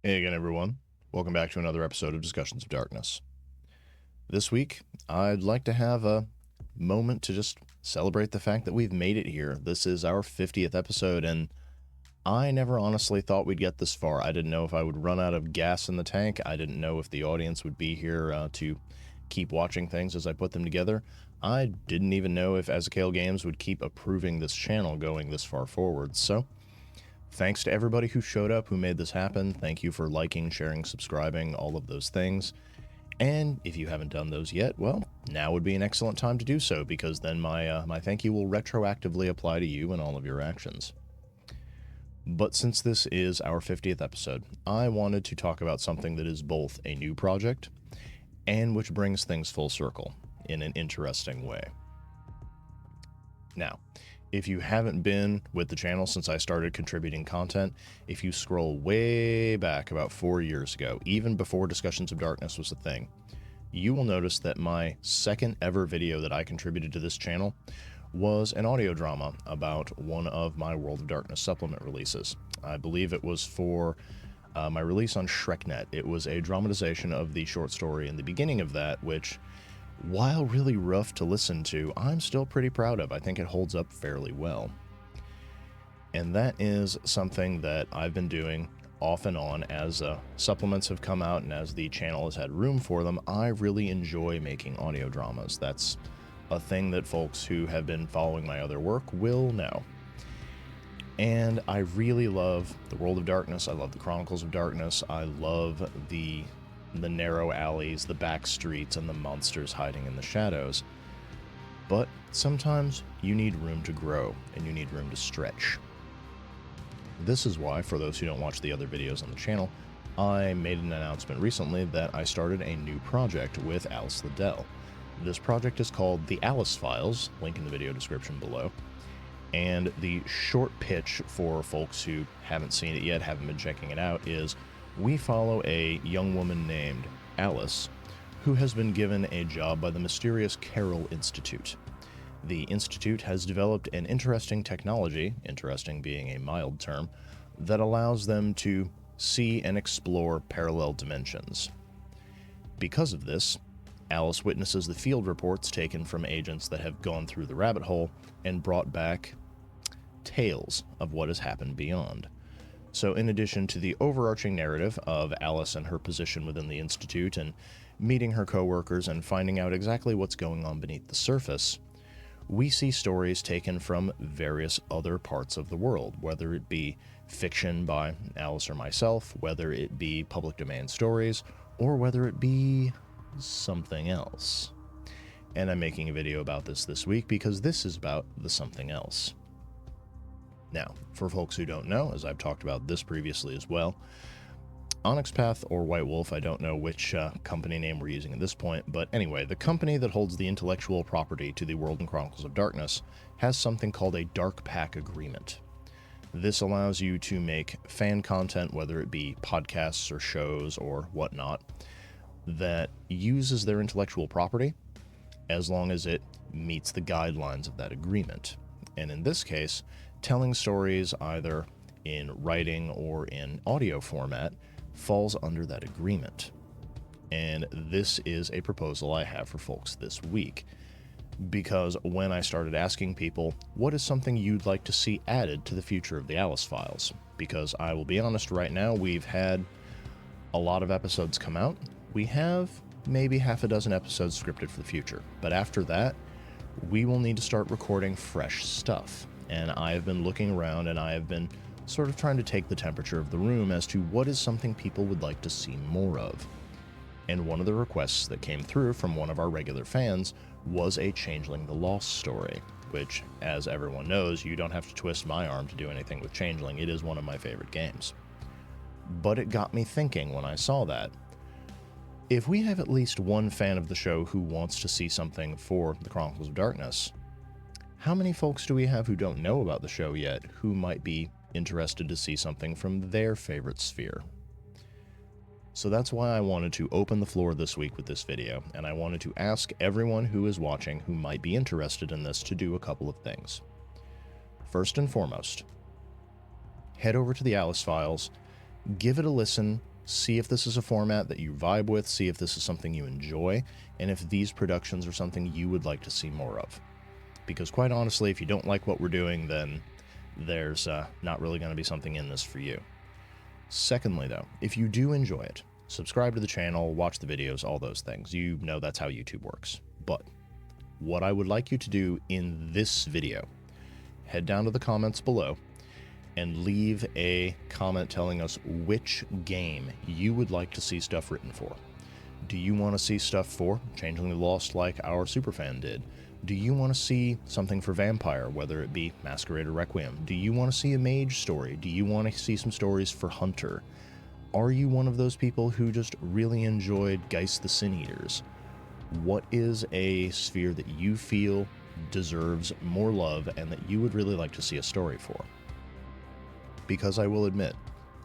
Hey again, everyone. Welcome back to another episode of Discussions of Darkness. This week, I'd like to have a moment to just celebrate the fact that we've made it here. This is our 50th episode, and I never honestly thought we'd get this far. I didn't know if I would run out of gas in the tank. I didn't know if the audience would be here to keep watching things as I put them together. I didn't even know if A.L.I.C.E Games would keep approving this channel going this far forward, so thanks to everybody who showed up, who made this happen. Thank you for liking, sharing, subscribing, all of those things. And if you haven't done those yet, well, now would be an excellent time to do so, because then my thank you will retroactively apply to you and all of your actions. But since this is our 50th episode, I wanted to talk about something that is both a new project and which brings things full circle in an interesting way. Now, if you haven't been with the channel since I started contributing content, if you scroll way back about 4 years ago, even before Discussions of Darkness was a thing, you will notice that my second ever video that I contributed to this channel was an audio drama about one of my World of Darkness supplement releases. I believe it was for my release on ShrekNet. It was a dramatization of the short story in the beginning of that, which, while really rough to listen to, I'm still pretty proud of. I think it holds up fairly well. And that is something that I've been doing off and on as supplements have come out and as the channel has had room for them. I really enjoy making audio dramas. That's a thing that folks who have been following my other work will know. And I really love the World of Darkness. I love the Chronicles of Darkness. I love the narrow alleys, the back streets, and the monsters hiding in the shadows. But sometimes you need room to grow, and you need room to stretch. This is why, for those who don't watch the other videos on the channel, I made an announcement recently that I started a new project with Alice Liddell. This project is called the A.L.I.C.E Files, link in the video description below. And the short pitch for folks who haven't seen it yet, haven't been checking it out, is we follow a young woman named Alice, who has been given a job by the mysterious Carroll Institute. The Institute has developed an interesting technology, interesting being a mild term, that allows them to see and explore parallel dimensions. Because of this, Alice witnesses the field reports taken from agents that have gone through the rabbit hole and brought back tales of what has happened beyond. So in addition to the overarching narrative of Alice and her position within the Institute and meeting her coworkers and finding out exactly what's going on beneath the surface, we see stories taken from various other parts of the world, whether it be fiction by Alice or myself, whether it be public domain stories, or whether it be something else. And I'm making a video about this week because this is about the something else. Now, for folks who don't know, as I've talked about this previously as well, Onyx Path or White Wolf, I don't know which company name we're using at this point, but anyway, the company that holds the intellectual property to the World and Chronicles of Darkness has something called a Dark Pack Agreement. This allows you to make fan content, whether it be podcasts or shows or whatnot, that uses their intellectual property as long as it meets the guidelines of that agreement. And in this case, telling stories either in writing or in audio format falls under that agreement. And this is a proposal I have for folks this week, because when I started asking people, what is something you'd like to see added to the future of the A.L.I.C.E Files? Because I will be honest, right now we've had a lot of episodes come out. We have maybe half a dozen episodes scripted for the future, but after that, we will need to start recording fresh stuff. And I have been looking around and I have been sort of trying to take the temperature of the room as to what is something people would like to see more of. And one of the requests that came through from one of our regular fans was a Changeling the Lost story, which, as everyone knows, you don't have to twist my arm to do anything with Changeling. It is one of my favorite games. But it got me thinking when I saw that, if we have at least one fan of the show who wants to see something for the Chronicles of Darkness, how many folks do we have who don't know about the show yet who might be interested to see something from their favorite sphere? So that's why I wanted to open the floor this week with this video, and I wanted to ask everyone who is watching who might be interested in this to do a couple of things. First and foremost, head over to the A.L.I.C.E Files, give it a listen, See if this is a format that you vibe with, see if this is something you enjoy, and if these productions are something you would like to see more of. Because quite honestly, if you don't like what we're doing, then there's not really going to be something in this for you. Secondly, though, if you do enjoy it, subscribe to the channel, watch the videos, all those things. You know that's how YouTube works. But what I would like you to do in this video, head down to the comments below and leave a comment telling us which game you would like to see stuff written for. Do you want to see stuff for Changeling Lost like our superfan did? Do you want to see something for Vampire, whether it be Masquerade or Requiem? Do you want to see a mage story? Do you want to see some stories for Hunter? Are you one of those people who just really enjoyed Geist the Sin Eaters? What is a sphere that you feel deserves more love and that you would really like to see a story for? Because I will admit,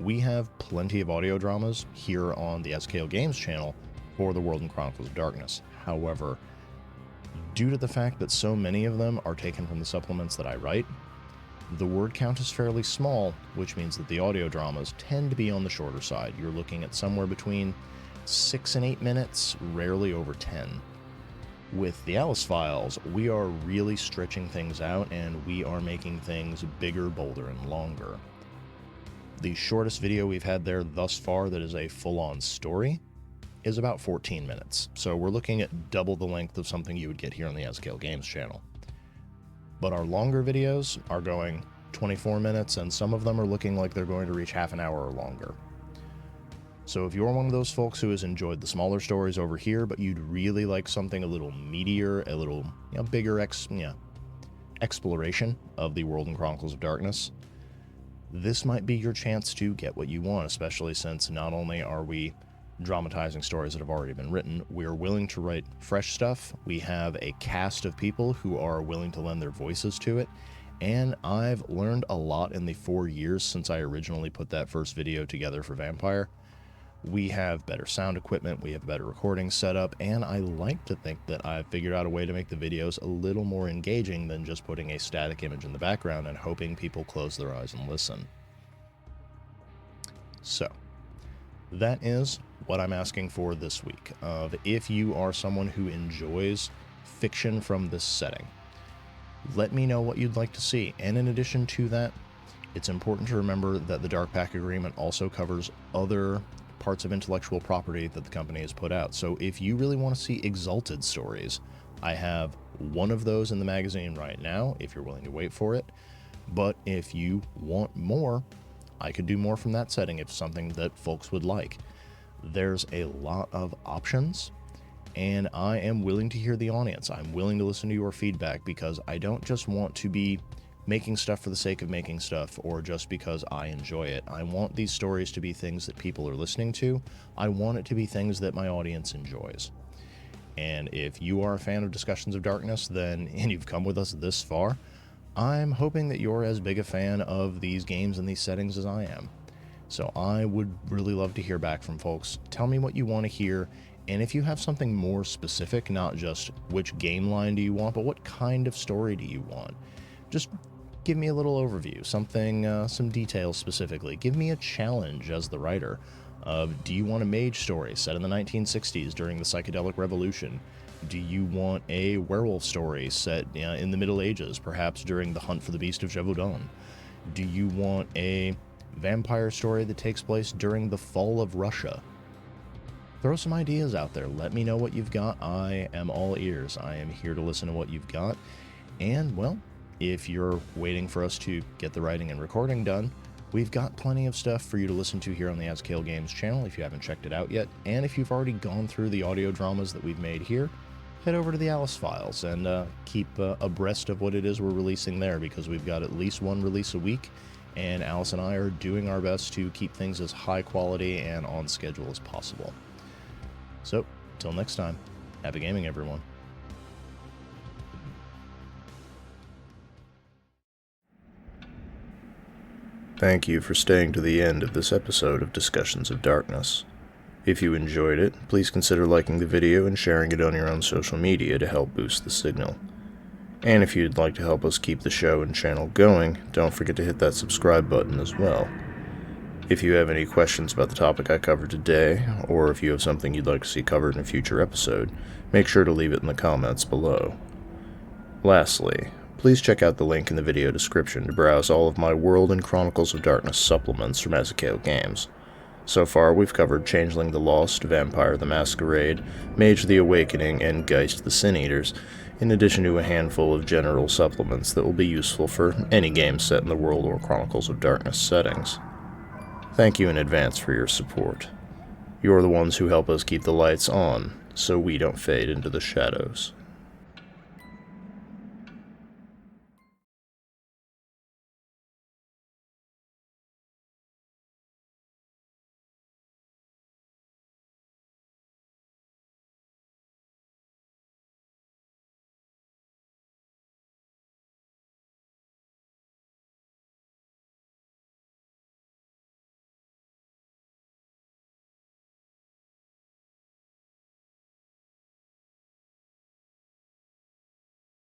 we have plenty of audio dramas here on the SKL Games channel for the World and Chronicles of Darkness. However, due to the fact that so many of them are taken from the supplements that I write, the word count is fairly small, which means that the audio dramas tend to be on the shorter side. You're looking at somewhere between 6 and 8 minutes, rarely over 10. With the A.L.I.C.E files, we are really stretching things out and we are making things bigger, bolder, and longer. The shortest video we've had there thus far that is a full-on story is about 14 minutes. So we're looking at double the length of something you would get here on the SKL Games channel. But our longer videos are going 24 minutes, and some of them are looking like they're going to reach half an hour or longer. So if you're one of those folks who has enjoyed the smaller stories over here, but you'd really like something a little meatier, a little bigger exploration of the World and Chronicles of Darkness, this might be your chance to get what you want, especially since not only are we dramatizing stories that have already been written, we're willing to write fresh stuff. We have a cast of people who are willing to lend their voices to it, and I've learned a lot in the 4 years since I originally put that first video together for Vampire. We have better sound equipment, we have better recording setup, and I like to think that I've figured out a way to make the videos a little more engaging than just putting a static image in the background and hoping people close their eyes and listen. So, that is what I'm asking for this week. If you are someone who enjoys fiction from this setting, let me know what you'd like to see. And in addition to that, it's important to remember that the Dark Pack Agreement also covers other parts of intellectual property that the company has put out. So if you really want to see Exalted stories, I have one of those in the magazine right now, if you're willing to wait for it. But if you want more, I could do more from that setting if something that folks would like. There's a lot of options, and I am willing to hear the audience. I'm willing to listen to your feedback, because I don't just want to be making stuff for the sake of making stuff or just because I enjoy it. I want these stories to be things that people are listening to. I want it to be things that my audience enjoys. And if you are a fan of Discussions of Darkness, and you've come with us this far, I'm hoping that you're as big a fan of these games and these settings as I am. So I would really love to hear back from folks. Tell me what you want to hear, and if you have something more specific, not just which game line do you want, but what kind of story do you want? Just give me a little overview, something, some details specifically. Give me a challenge as the writer. Do you want a mage story set in the 1960s during the psychedelic revolution? Do you want a werewolf story set in the Middle Ages, perhaps during the hunt for the Beast of Gévaudan? Do you want a vampire story that takes place during the fall of Russia? Throw some ideas out there. Let me know what you've got. I am all ears. I am here to listen to what you've got. And, well, if you're waiting for us to get the writing and recording done, we've got plenty of stuff for you to listen to here on the SKL Games channel if you haven't checked it out yet. And if you've already gone through the audio dramas that we've made here, head over to the A.L.I.C.E files and keep abreast of what it is we're releasing there, because we've got at least one release a week, and Alice and I are doing our best to keep things as high quality and on schedule as possible. So, till next time, happy gaming, everyone. Thank you for staying to the end of this episode of Discussions of Darkness. If you enjoyed it, please consider liking the video and sharing it on your own social media to help boost the signal. And if you'd like to help us keep the show and channel going, don't forget to hit that subscribe button as well. If you have any questions about the topic I covered today, or if you have something you'd like to see covered in a future episode, make sure to leave it in the comments below. Lastly, please check out the link in the video description to browse all of my World and Chronicles of Darkness supplements from A.L.I.C.E games. So far, we've covered Changeling the Lost, Vampire the Masquerade, Mage the Awakening, and Geist the Sin Eaters, in addition to a handful of general supplements that will be useful for any game set in the World or Chronicles of Darkness settings. Thank you in advance for your support. You're the ones who help us keep the lights on, so we don't fade into the shadows.